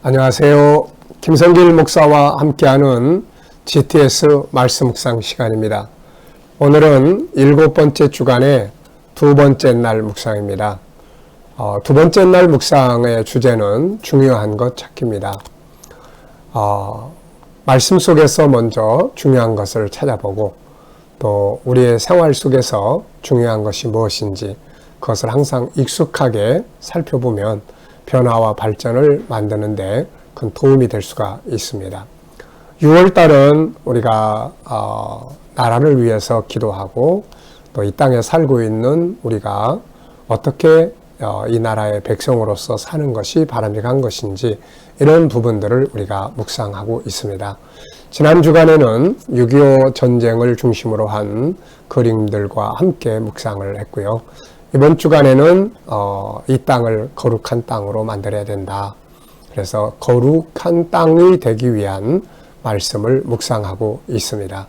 안녕하세요. 김성길 목사와 함께하는 GTS 말씀 묵상 시간입니다. 오늘은 7번째 주간의 두 번째 날 묵상입니다. 두 번째 날 묵상의 주제는 중요한 것 찾기입니다. 말씀 속에서 먼저 중요한 것을 찾아보고 또 우리의 생활 속에서 중요한 것이 무엇인지 그것을 항상 익숙하게 살펴보면 변화와 발전을 만드는 데 큰 도움이 될 수가 있습니다. 6월달은 우리가 나라를 위해서 기도하고 또 이 땅에 살고 있는 우리가 어떻게 이 나라의 백성으로서 사는 것이 바람직한 것인지 이런 부분들을 우리가 묵상하고 있습니다. 지난 주간에는 6.25 전쟁을 중심으로 한 그림들과 함께 묵상을 했고요. 이번 주간에는 이 땅을 거룩한 땅으로 만들어야 된다. 그래서 거룩한 땅이 되기 위한 말씀을 묵상하고 있습니다.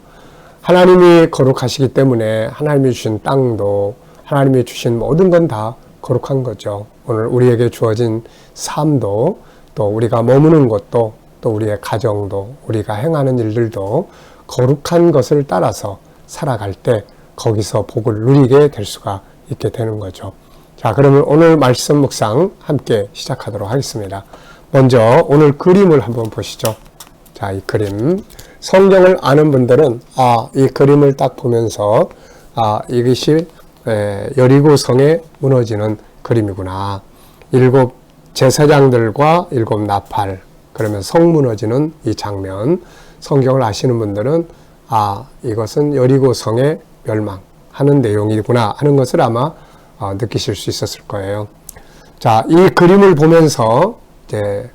하나님이 거룩하시기 때문에 하나님이 주신 땅도 하나님이 주신 모든 건 다 거룩한 거죠. 오늘 우리에게 주어진 삶도 또 우리가 머무는 곳도 또 우리의 가정도 우리가 행하는 일들도 거룩한 것을 따라서 살아갈 때 거기서 복을 누리게 될 수가 있게 되는 거죠. 자, 그러면 오늘 말씀 묵상 함께 시작하도록 하겠습니다. 먼저 오늘 그림을 한번 보시죠. 자, 이 그림. 성경을 아는 분들은 이 그림을 딱 보면서 이것이 여리고성에 무너지는 그림이구나. 7 제사장들과 7 나팔, 그러면 성 무너지는 이 장면. 성경을 아시는 분들은 이것은 여리고성의 멸망하는 내용이구나 하는 것을 아마 느끼실 수 있었을 거예요. 자, 이 그림을 보면서 이제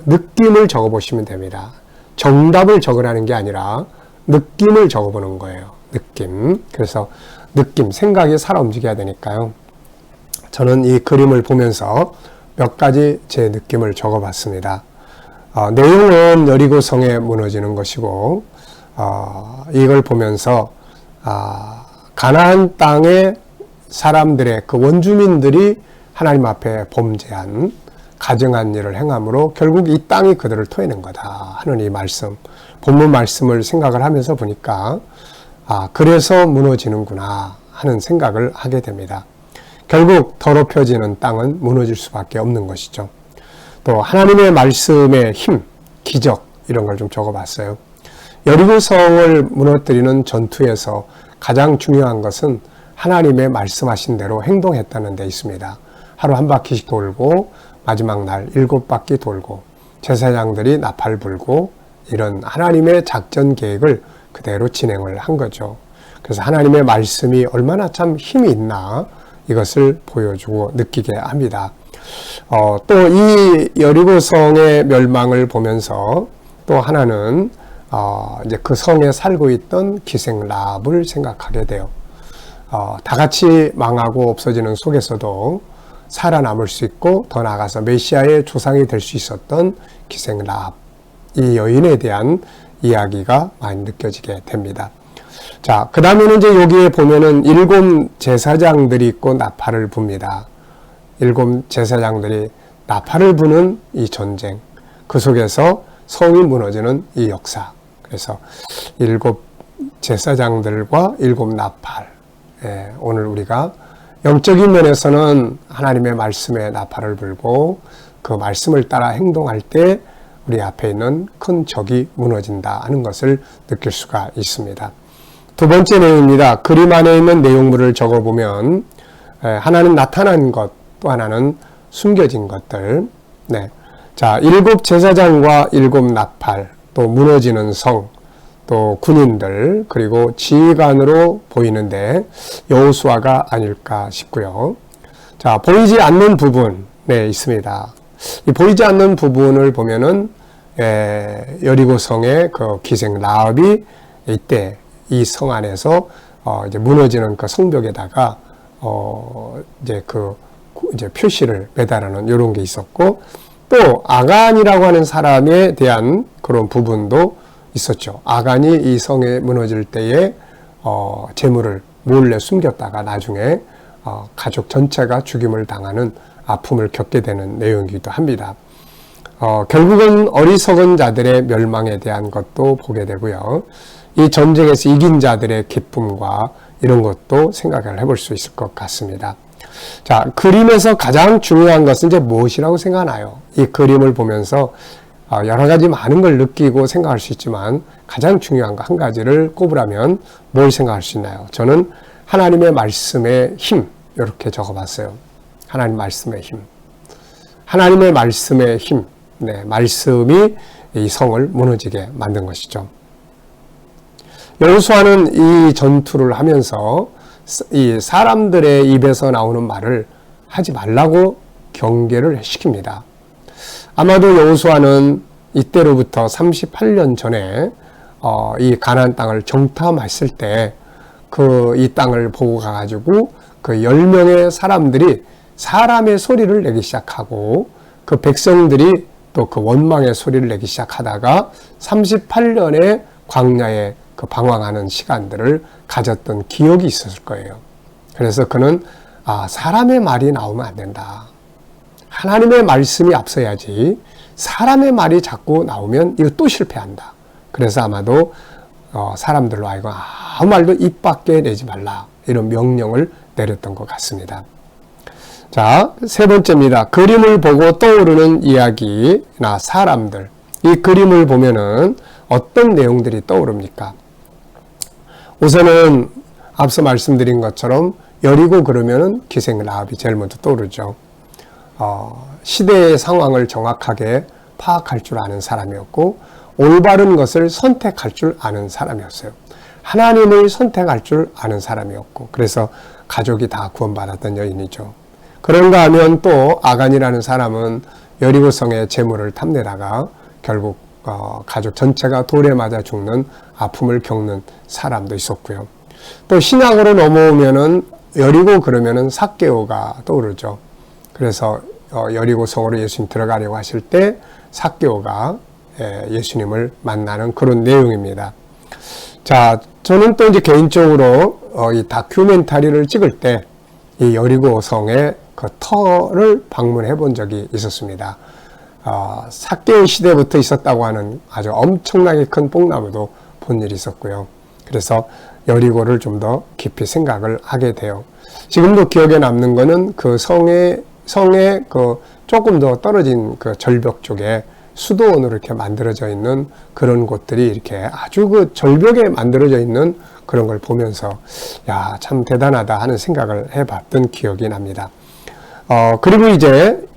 느낌을 적어보시면 됩니다. 정답을 적으라는 게 아니라 느낌을 적어보는 거예요. 느낌. 그래서 느낌, 생각이 살아 움직여야 되니까요. 저는 이 그림을 보면서 몇 가지 제 느낌을 적어봤습니다. 내용은 여리고성에 무너지는 것이고 이걸 보면서 가나안 땅의 사람들의 그 원주민들이 하나님 앞에 범죄한 가증한 일을 행함으로 결국 이 땅이 그들을 토해낸 거다 하는 이 말씀, 본문 말씀을 생각을 하면서 보니까 그래서 무너지는구나 하는 생각을 하게 됩니다. 결국 더럽혀지는 땅은 무너질 수밖에 없는 것이죠. 또 하나님의 말씀의 힘, 기적 이런 걸 좀 적어봤어요. 여리고성을 무너뜨리는 전투에서 가장 중요한 것은 하나님의 말씀하신 대로 행동했다는 데 있습니다. 하루 한 바퀴씩 돌고 마지막 날 7바퀴 돌고 제사장들이 나팔 불고 이런 하나님의 작전 계획을 그대로 진행을 한 거죠. 그래서 하나님의 말씀이 얼마나 참 힘이 있나 이것을 보여주고 느끼게 합니다. 또 이 여리고성의 멸망을 보면서 또 하나는 이제 그 성에 살고 있던 기생 라합을 생각하게 돼요. 다 같이 망하고 없어지는 속에서도 살아남을 수 있고 더 나아가서 메시아의 조상이 될 수 있었던 기생 라합, 이 여인에 대한 이야기가 많이 느껴지게 됩니다. 자, 그 다음에는 이제 여기에 보면은 7 제사장들이 있고 나팔을 붑니다. 7 제사장들이 나팔을 부는 이 전쟁, 그 속에서 성이 무너지는 이 역사. 그래서 7 제사장들과 7 나팔. 오늘 우리가 영적인 면에서는 하나님의 말씀에 나팔을 불고 그 말씀을 따라 행동할 때 우리 앞에 있는 큰 적이 무너진다 하는 것을 느낄 수가 있습니다. 두 번째 내용입니다. 그림 안에 있는 내용물을 적어보면 하나는 나타난 것, 또 하나는 숨겨진 것들. 자, 7 제사장과 7 나팔, 또 무너지는 성, 또 군인들, 그리고 지휘관으로 보이는데 여호수아가 아닐까 싶고요. 자, 보이지 않는 부분에 있습니다. 이 보이지 않는 부분을 보면은 여리고성의 그 기생 라합이 이때 이 성 안에서 이제 무너지는 그 성벽에다가 이제 표시를 매달아놓은 이런 게 있었고, 또 아간이라고 하는 사람에 대한 그런 부분도 있었죠. 아간이 이 성에 무너질 때에 재물을 몰래 숨겼다가 나중에 가족 전체가 죽임을 당하는 아픔을 겪게 되는 내용이기도 합니다. 결국은 어리석은 자들의 멸망에 대한 것도 보게 되고요. 이 전쟁에서 이긴 자들의 기쁨과 이런 것도 생각을 해볼 수 있을 것 같습니다. 자, 그림에서 가장 중요한 것은 이제 무엇이라고 생각하나요? 이 그림을 보면서 여러 가지 많은 걸 느끼고 생각할 수 있지만 가장 중요한 거 한 가지를 꼽으라면 뭘 생각할 수 있나요? 저는 하나님의 말씀의 힘, 이렇게 적어봤어요. 하나님 말씀의 힘. 하나님의 말씀의 힘. 네, 말씀이 이 성을 무너지게 만든 것이죠. 여호수아는 이 전투를 하면서 이 사람들의 입에서 나오는 말을 하지 말라고 경계를 시킵니다. 아마도 여호수아는 이때로부터 38년 전에 이 가나안 땅을 정탐했을 때 이 땅을 보고 가가지고 그 10명의 사람들이 사람의 소리를 내기 시작하고 그 백성들이 또 그 원망의 소리를 내기 시작하다가 38년의 광야에 그 방황하는 시간들을 가졌던 기억이 있었을 거예요. 그래서 그는 사람의 말이 나오면 안 된다. 하나님의 말씀이 앞서야지 사람의 말이 자꾸 나오면 이거 또 실패한다. 그래서 아마도 사람들로 하여금 아무 말도 입 밖에 내지 말라. 이런 명령을 내렸던 것 같습니다. 자, 세 번째입니다. 그림을 보고 떠오르는 이야기나 사람들. 이 그림을 보면은 어떤 내용들이 떠오릅니까? 우선은 앞서 말씀드린 것처럼 여리고 그러면은 기생 라합이 제일 먼저 떠오르죠. 시대의 상황을 정확하게 파악할 줄 아는 사람이었고 올바른 것을 선택할 줄 아는 사람이었어요. 하나님을 선택할 줄 아는 사람이었고 그래서 가족이 다 구원받았던 여인이죠. 그런가 하면 또 아간이라는 사람은 여리고성의 재물을 탐내다가 결국 가족 전체가 돌에 맞아 죽는 아픔을 겪는 사람도 있었고요. 또 신약으로 넘어오면은 여리고 그러면은 삭개오가 떠오르죠. 그래서 여리고성으로 예수님 들어가려고 하실 때 삭개오가 예수님을 만나는 그런 내용입니다. 자, 저는 또 이제 개인적으로 이 다큐멘터리를 찍을 때 이 여리고성의 그 터를 방문해 본 적이 있었습니다. 삭개오 시대부터 있었다고 하는 아주 엄청나게 큰 뽕나무도 본 일이 있었고요. 그래서 여리고를 좀 더 깊이 생각을 하게 돼요. 지금도 기억에 남는 거는 그 성의 그 조금 더 떨어진 그 절벽 쪽에 수도원으로 이렇게 만들어져 있는 그런 곳들이 이렇게 아주 그 절벽에 만들어져 있는 그런 걸 보면서 야, 참 대단하다 하는 생각을 해봤던 기억이 납니다. 그리고 이제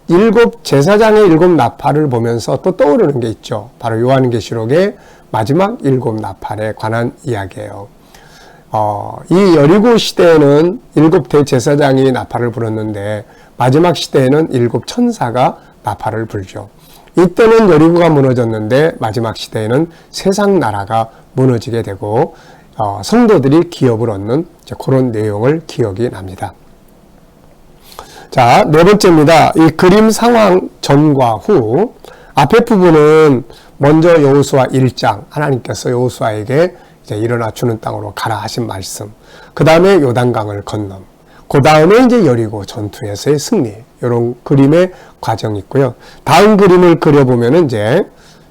일곱 제사장의 일곱 나팔을 보면서 또 떠오르는 게 있죠. 바로 요한계시록의 마지막 일곱 나팔에 관한 이야기예요. 이 여리고 시대에는 일곱 대제사장이 나팔을 불었는데 마지막 시대에는 일곱 천사가 나팔을 불죠. 이때는 여리고가 무너졌는데 마지막 시대에는 세상 나라가 무너지게 되고 성도들이 기업을 얻는 그런 내용을 기억이 납니다. 자, 네 번째입니다. 이 그림 상황 전과 후 앞에 부분은 먼저 여호수아 1장 하나님께서 여호수아에게 이제 일어나 주는 땅으로 가라 하신 말씀. 그 다음에 요단강을 건넌. 그 다음에 이제 여리고 전투에서의 승리. 이런 그림의 과정이 있고요. 다음 그림을 그려보면은 이제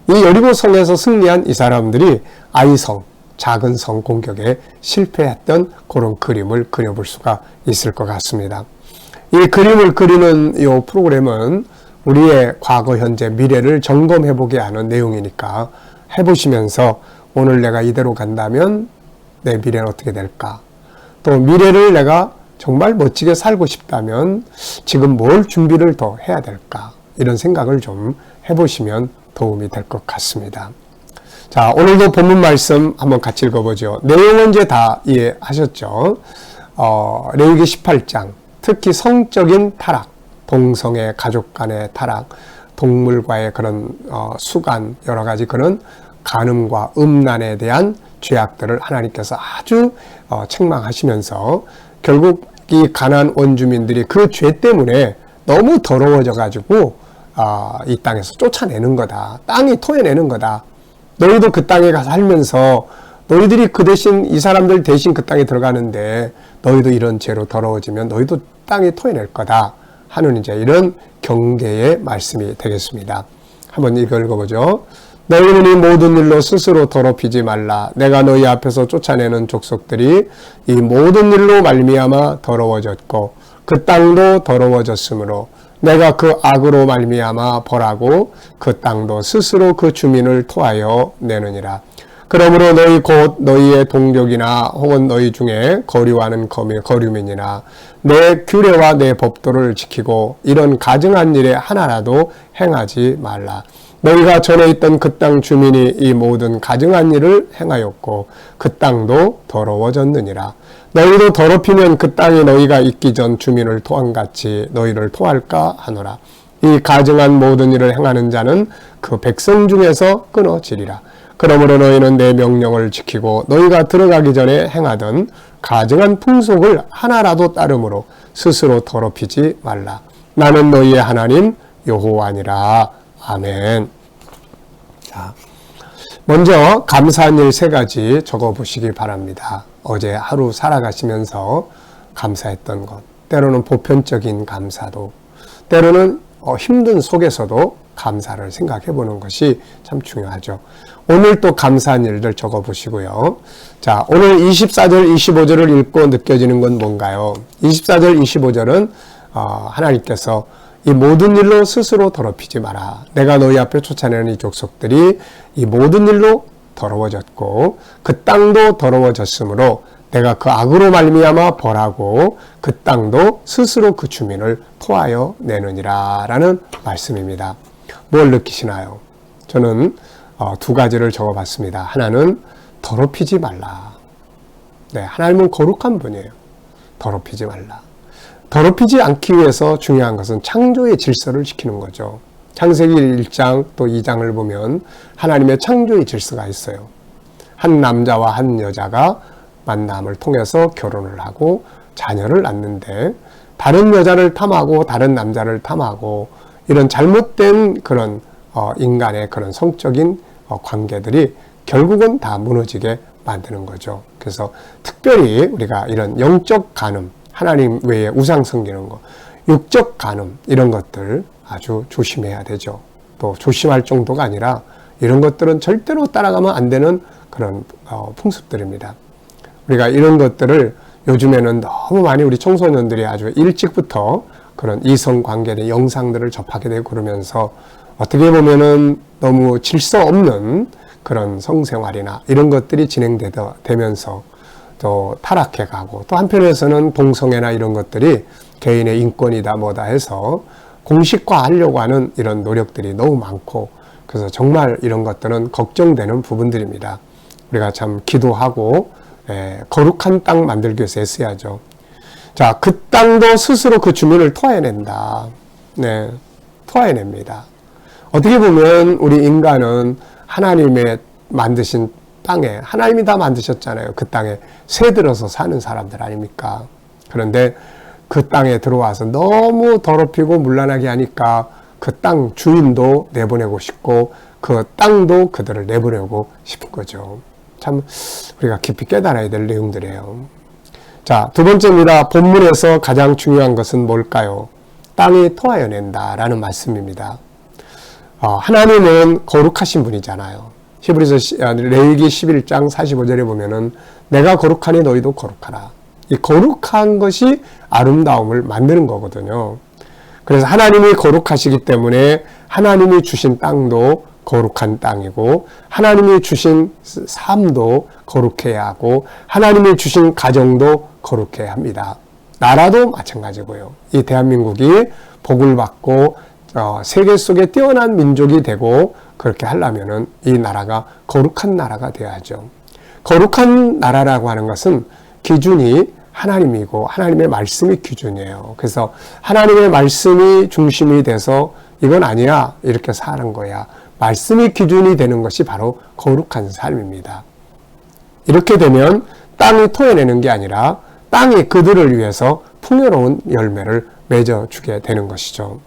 이 여리고 성에서 승리한 이 사람들이 아이성, 작은 성 공격에 실패했던 그런 그림을 그려볼 수가 있을 것 같습니다. 이 그림을 그리는 이 프로그램은 우리의 과거, 현재, 미래를 점검해보게 하는 내용이니까 해보시면서 오늘 내가 이대로 간다면 내 미래는 어떻게 될까? 또 미래를 내가 정말 멋지게 살고 싶다면 지금 뭘 준비를 더 해야 될까? 이런 생각을 좀 해보시면 도움이 될 것 같습니다. 자, 오늘도 본문 말씀 한번 같이 읽어보죠. 내용은 이제 다 이해하셨죠? 레위기 18장, 특히 성적인 타락, 동성애, 가족 간의 타락, 동물과의 그런 수간, 여러 가지 그런 간음과 음란에 대한 죄악들을 하나님께서 아주 책망하시면서 결국 이 가나안 원주민들이 그 죄 때문에 너무 더러워져 가지고 이 땅에서 쫓아내는 거다. 땅이 토해내는 거다. 너희도 그 땅에 가서 살면서 너희들이 그 대신 이 사람들 대신 그 땅에 들어가는데 너희도 이런 죄로 더러워지면 너희도 땅이 토해낼 거다 하는 이제 이런 경계의 말씀이 되겠습니다. 한번 읽어보죠. 너희는 이 모든 일로 스스로 더럽히지 말라. 내가 너희 앞에서 쫓아내는 족속들이 이 모든 일로 말미암아 더러워졌고 그 땅도 더러워졌으므로 내가 그 악으로 말미암아 벌하고 그 땅도 스스로 그 주민을 토하여 내느니라. 그러므로 너희 곧 너희의 동족이나 혹은 너희 중에 거류하는 거류민이나 내 규례와 내 법도를 지키고 이런 가증한 일에 하나라도 행하지 말라. 너희가 전에 있던 그 땅 주민이 이 모든 가증한 일을 행하였고 그 땅도 더러워졌느니라. 너희도 더럽히면 그 땅이 너희가 있기 전 주민을 토함같이 너희를 토할까 하노라. 이 가증한 모든 일을 행하는 자는 그 백성 중에서 끊어지리라. 그러므로 너희는 내 명령을 지키고 너희가 들어가기 전에 행하던 가증한 풍속을 하나라도 따름으로 스스로 더럽히지 말라. 나는 너희의 하나님 여호와니라. 아멘. 자, 먼저 감사한 일 3가지 적어보시기 바랍니다. 어제 하루 살아가시면서 감사했던 것, 때로는 보편적인 감사도, 때로는 힘든 속에서도 감사를 생각해 보는 것이 참 중요하죠. 오늘 또 감사한 일들 적어보시고요. 자, 오늘 24절, 25절을 읽고 느껴지는 건 뭔가요? 24절, 25절은 하나님께서 이 모든 일로 스스로 더럽히지 마라. 내가 너희 앞에 쫓아내는 이 족속들이 이 모든 일로 더러워졌고 그 땅도 더러워졌으므로 내가 그 악으로 말미암아 벌하고 그 땅도 스스로 그 주민을 토하여 내느니라 라는 말씀입니다. 뭘 느끼시나요? 저는 2가지를 적어봤습니다. 하나는 더럽히지 말라. 네, 하나님은 거룩한 분이에요. 더럽히지 말라. 더럽히지 않기 위해서 중요한 것은 창조의 질서를 지키는 거죠. 창세기 1장 또 2장을 보면 하나님의 창조의 질서가 있어요. 한 남자와 한 여자가 만남을 통해서 결혼을 하고 자녀를 낳는데 다른 여자를 탐하고 다른 남자를 탐하고 이런 잘못된 그런 인간의 그런 성적인 관계들이 결국은 다 무너지게 만드는 거죠. 그래서 특별히 우리가 이런 영적 간음, 하나님 외에 우상 섬기는 거, 육적 간음 이런 것들 아주 조심해야 되죠. 또 조심할 정도가 아니라 이런 것들은 절대로 따라가면 안 되는 그런 풍습들입니다. 우리가 이런 것들을 요즘에는 너무 많이 우리 청소년들이 아주 일찍부터 그런 이성관계의 영상들을 접하게 되고 그러면서 어떻게 보면은 너무 질서 없는 그런 성생활이나 이런 것들이 진행되면서 또 타락해 가고 또 한편에서는 동성애나 이런 것들이 개인의 인권이다 뭐다 해서 공식화하려고 하는 이런 노력들이 너무 많고 그래서 정말 이런 것들은 걱정되는 부분들입니다. 우리가 참 기도하고 거룩한 땅 만들기 위해서 애써야죠. 자, 그 땅도 스스로 그 주민을 토해낸다. 네, 토해냅니다. 어떻게 보면 우리 인간은 하나님의 만드신 땅에 하나님이 다 만드셨잖아요. 그 땅에 새들어서 사는 사람들 아닙니까? 그런데 그 땅에 들어와서 너무 더럽히고 문란하게 하니까 그 땅 주인도 내보내고 싶고 그 땅도 그들을 내보내고 싶은 거죠. 참 우리가 깊이 깨달아야 될 내용들이에요. 자, 2번째입니다. 본문에서 가장 중요한 것은 뭘까요? 땅이 토하여 낸다라는 말씀입니다. 하나님은 거룩하신 분이잖아요. 레위기 11장 45절에 보면은 내가 거룩하니 너희도 거룩하라. 이 거룩한 것이 아름다움을 만드는 거거든요. 그래서 하나님이 거룩하시기 때문에 하나님이 주신 땅도 거룩한 땅이고 하나님이 주신 삶도 거룩해야 하고 하나님이 주신 가정도 거룩해야 합니다. 나라도 마찬가지고요. 이 대한민국이 복을 받고 세계 속에 뛰어난 민족이 되고 그렇게 하려면은 이 나라가 거룩한 나라가 되어야죠. 거룩한 나라라고 하는 것은 기준이 하나님이고 하나님의 말씀이 기준이에요. 그래서 하나님의 말씀이 중심이 돼서 이건 아니야 이렇게 사는 거야. 말씀이 기준이 되는 것이 바로 거룩한 삶입니다. 이렇게 되면 땅이 토해내는 게 아니라 땅이 그들을 위해서 풍요로운 열매를 맺어주게 되는 것이죠.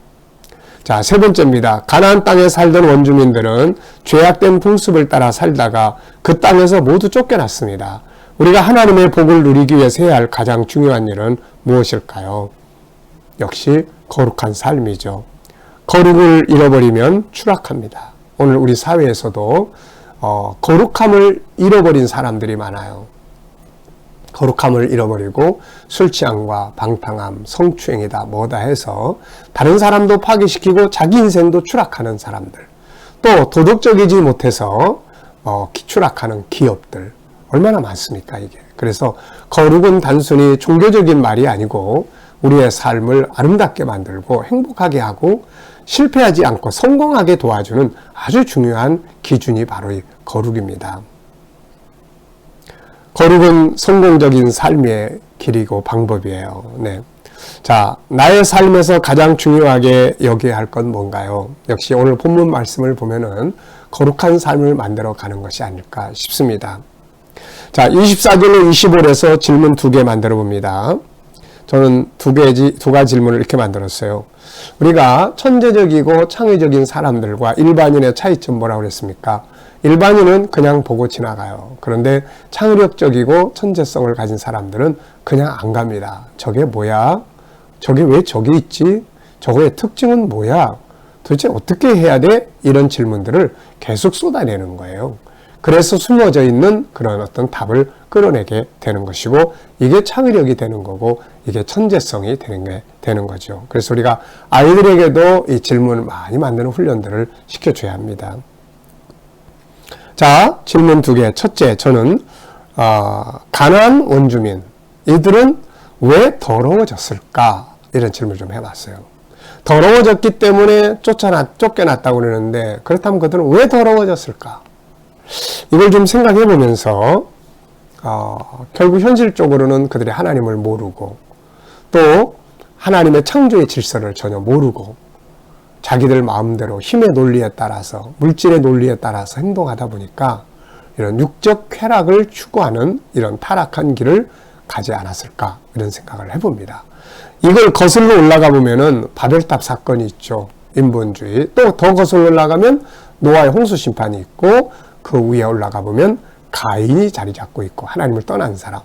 자, 3번째입니다. 가나안 땅에 살던 원주민들은 죄악된 풍습을 따라 살다가 그 땅에서 모두 쫓겨났습니다. 우리가 하나님의 복을 누리기 위해서 해야 할 가장 중요한 일은 무엇일까요? 역시 거룩한 삶이죠. 거룩을 잃어버리면 추락합니다. 오늘 우리 사회에서도 거룩함을 잃어버린 사람들이 많아요. 거룩함을 잃어버리고 술 취함과 방탕함, 성추행이다 뭐다 해서 다른 사람도 파괴시키고 자기 인생도 추락하는 사람들, 또 도덕적이지 못해서 추락하는 기업들 얼마나 많습니까 이게. 그래서 거룩은 단순히 종교적인 말이 아니고 우리의 삶을 아름답게 만들고 행복하게 하고 실패하지 않고 성공하게 도와주는 아주 중요한 기준이 바로 이 거룩입니다. 거룩은 성공적인 삶의 길이고 방법이에요. 네. 자, 나의 삶에서 가장 중요하게 여겨야 할 건 뭔가요? 역시 오늘 본문 말씀을 보면은 거룩한 삶을 만들어 가는 것이 아닐까 싶습니다. 자, 24절로 25절에서 질문 2개 만들어 봅니다. 저는 두 가지 질문을 이렇게 만들었어요. 우리가 천재적이고 창의적인 사람들과 일반인의 차이점 뭐라고 그랬습니까? 일반인은 그냥 보고 지나가요. 그런데 창의력적이고 천재성을 가진 사람들은 그냥 안 갑니다. 저게 뭐야? 저게 왜 저기 있지? 저거의 특징은 뭐야? 도대체 어떻게 해야 돼? 이런 질문들을 계속 쏟아내는 거예요. 그래서 숨어져 있는 그런 어떤 답을 끌어내게 되는 것이고, 이게 창의력이 되는 거고, 이게 천재성이 되는 거죠. 그래서 우리가 아이들에게도 이 질문을 많이 만드는 훈련들을 시켜줘야 합니다. 자, 질문 2개. 첫째, 저는 가나안 원주민, 이들은 왜 더러워졌을까? 이런 질문을 좀 해봤어요. 더러워졌기 때문에 쫓겨났다고 그러는데, 그렇다면 그들은 왜 더러워졌을까? 이걸 좀 생각해 보면서 결국 현실적으로는 그들이 하나님을 모르고 또 하나님의 창조의 질서를 전혀 모르고 자기들 마음대로 힘의 논리에 따라서, 물질의 논리에 따라서 행동하다 보니까 이런 육적 쾌락을 추구하는 이런 타락한 길을 가지 않았을까, 이런 생각을 해봅니다. 이걸 거슬러 올라가 보면은 바벨탑 사건이 있죠. 인본주의. 또 더 거슬러 올라가면 노아의 홍수 심판이 있고, 그 위에 올라가 보면 가인이 자리 잡고 있고 하나님을 떠난 사람.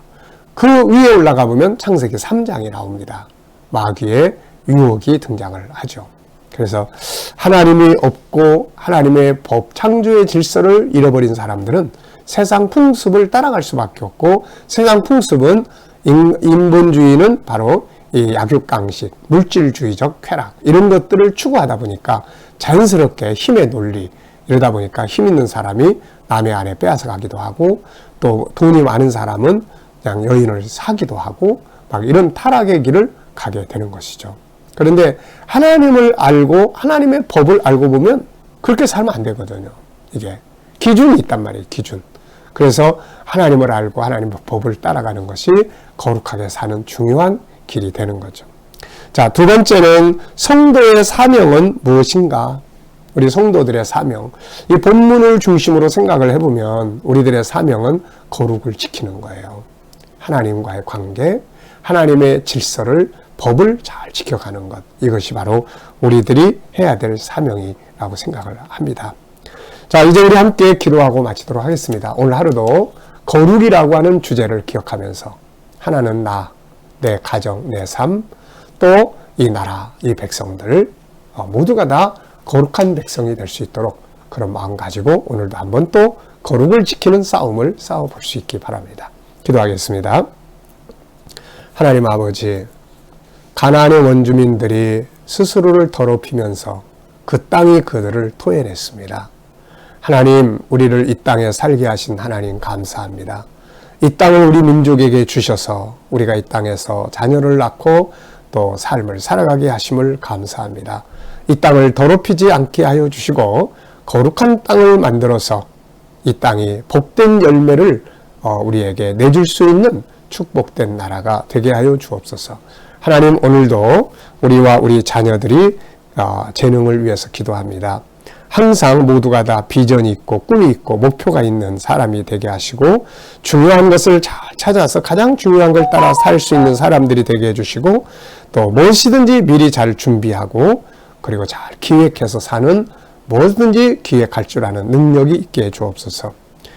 그 위에 올라가 보면 창세기 3장이 나옵니다. 마귀의 유혹이 등장을 하죠. 그래서 하나님이 없고 하나님의 법, 창조의 질서를 잃어버린 사람들은 세상 풍습을 따라갈 수밖에 없고, 세상 풍습은 인본주의는 바로 이 약육강식, 물질주의적 쾌락, 이런 것들을 추구하다 보니까 자연스럽게 힘의 논리, 이러다 보니까 힘 있는 사람이 남의 아내 빼앗아 가기도 하고, 또 돈이 많은 사람은 그냥 여인을 사기도 하고, 막 이런 타락의 길을 가게 되는 것이죠. 그런데 하나님을 알고 하나님의 법을 알고 보면 그렇게 살면 안 되거든요. 이게 기준이 있단 말이에요. 기준. 그래서 하나님을 알고 하나님의 법을 따라가는 것이 거룩하게 사는 중요한 길이 되는 거죠. 자, 2번째는 성도의 사명은 무엇인가? 우리 성도들의 사명, 이 본문을 중심으로 생각을 해보면 우리들의 사명은 거룩을 지키는 거예요. 하나님과의 관계, 하나님의 질서를, 법을 잘 지켜가는 것, 이것이 바로 우리들이 해야 될 사명이라고 생각을 합니다. 자, 이제 우리 함께 기도하고 마치도록 하겠습니다. 오늘 하루도 거룩이라고 하는 주제를 기억하면서 하나는 나, 내 가정, 내 삶, 또 이 나라, 이 백성들 모두가 다 거룩한 백성이 될 수 있도록 그런 마음 가지고 오늘도 한번 또 거룩을 지키는 싸움을 싸워볼 수 있기 바랍니다. 기도하겠습니다. 하나님 아버지, 가나안의 원주민들이 스스로를 더럽히면서 그 땅이 그들을 토해냈습니다. 하나님, 우리를 이 땅에 살게 하신 하나님 감사합니다. 이 땅을 우리 민족에게 주셔서 우리가 이 땅에서 자녀를 낳고 또 삶을 살아가게 하심을 감사합니다. 이 땅을 더럽히지 않게 하여 주시고 거룩한 땅을 만들어서 이 땅이 복된 열매를 우리에게 내줄 수 있는 축복된 나라가 되게 하여 주옵소서. 하나님, 오늘도 우리와 우리 자녀들이 재능을 위해서 기도합니다. 항상 모두가 다 비전이 있고 꿈이 있고 목표가 있는 사람이 되게 하시고, 중요한 것을 잘 찾아서 가장 중요한 걸 따라 살 수 있는 사람들이 되게 해주시고, 또 무엇이든지 미리 잘 준비하고 그리고 잘 기획해서 사는, 뭐든지 기획할 줄 아는 능력이 있게 해주옵소서.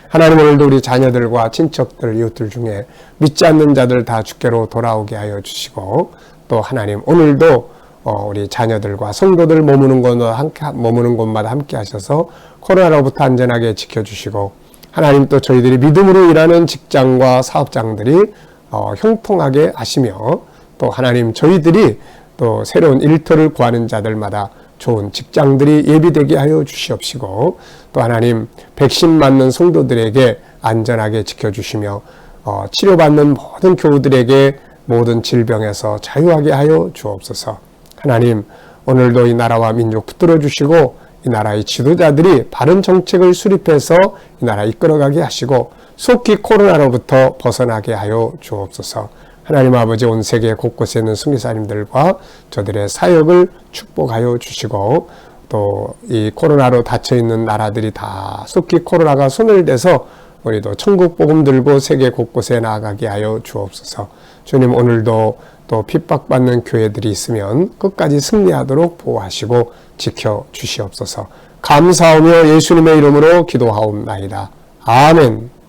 하나님, 오늘도 우리 자녀들과 친척들, 이웃들 중에 믿지 않는 자들 다 주께로 돌아오게 하여 주시고, 또 하나님, 오늘도 우리 자녀들과 성도들 머무는 곳마다 함께 하셔서 코로나로부터 안전하게 지켜주시고, 하나님 또 저희들이 믿음으로 일하는 직장과 사업장들이 형통하게 하시며, 또 하나님 저희들이 또 새로운 일터를 구하는 자들마다 좋은 직장들이 예비되게 하여 주시옵시고, 또 하나님 백신 맞는 성도들에게 안전하게 지켜주시며, 치료받는 모든 교우들에게 모든 질병에서 자유하게 하여 주옵소서. 하나님 오늘도 이 나라와 민족 붙들어 주시고, 이 나라의 지도자들이 바른 정책을 수립해서 이 나라 이끌어가게 하시고, 속히 코로나로부터 벗어나게 하여 주옵소서. 하나님 아버지, 온 세계 곳곳에 있는 선교사님들과 저들의 사역을 축복하여 주시고, 또 이 코로나로 닫혀있는 나라들이 다 속히 코로나가 손을 대서 우리도 천국 복음 들고 세계 곳곳에 나아가게 하여 주옵소서. 주님, 오늘도 또 핍박받는 교회들이 있으면 끝까지 승리하도록 보호하시고 지켜 주시옵소서. 감사하며 예수님의 이름으로 기도하옵나이다. 아멘.